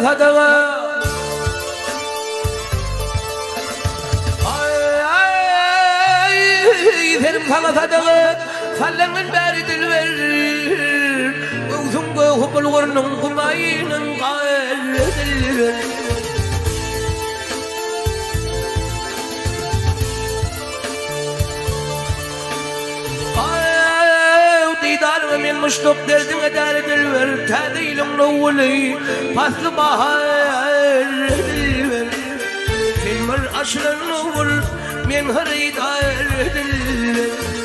sadığı Yeterim sana sadığı Sallanın beri dil verir Uzun göğü bulgurunun kumayının gayrı dil verir Didarımı min muşluk derdim eder dil ver Tadilim nuvuli paslı bahar dil ver Filmir aşırı nuvul min hıridar dil ver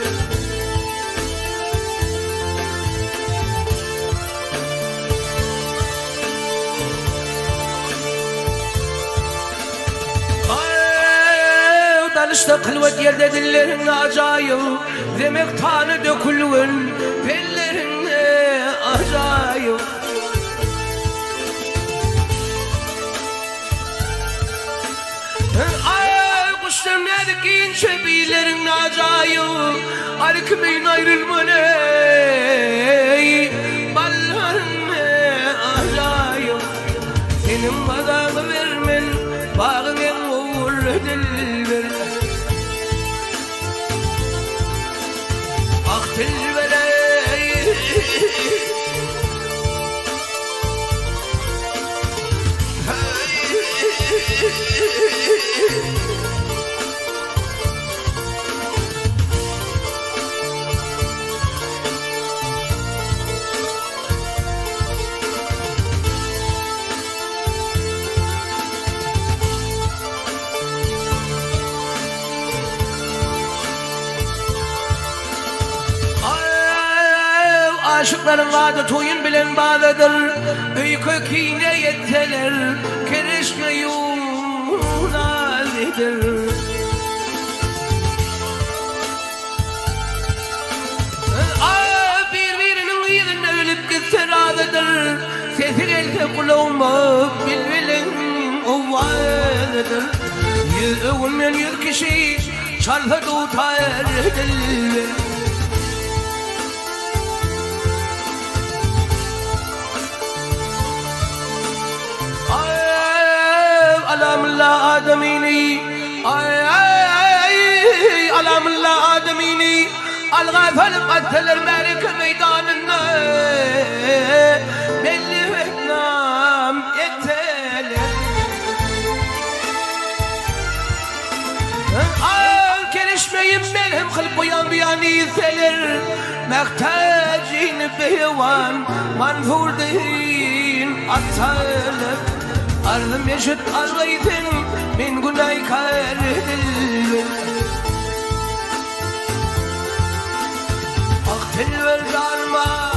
Danışta kılvat yerde dillerin acayip Demek tanı dökülün bellerine acayip Ay kuşların erkeğin çebilerin acayip Arkimeyin ayrılmanı balların acayip Senin adamı vermen bağın en uğur dilber Ah dilbere Aşıkların vadı toyun bilen bağlıdır Öykü kine yetseler Kerişme yunazidir Birbirinin yerine ölüp gitse razıdır Sesi gelse kulağıma bilbilin o vadıdır Yüz övülmeyen yüz kişi Çalsa tutar dilber ألم الله آدميني ألم الله آدميني الغافل قتل الملك ميدان النار اللي بتنام يقتل كرشمeyim melhem خلق ويان بياني يسلر محتاجين بهوان منفور دين الطلب Arzım yaşıt argaydın min günahkar dilber Ah dilber canıma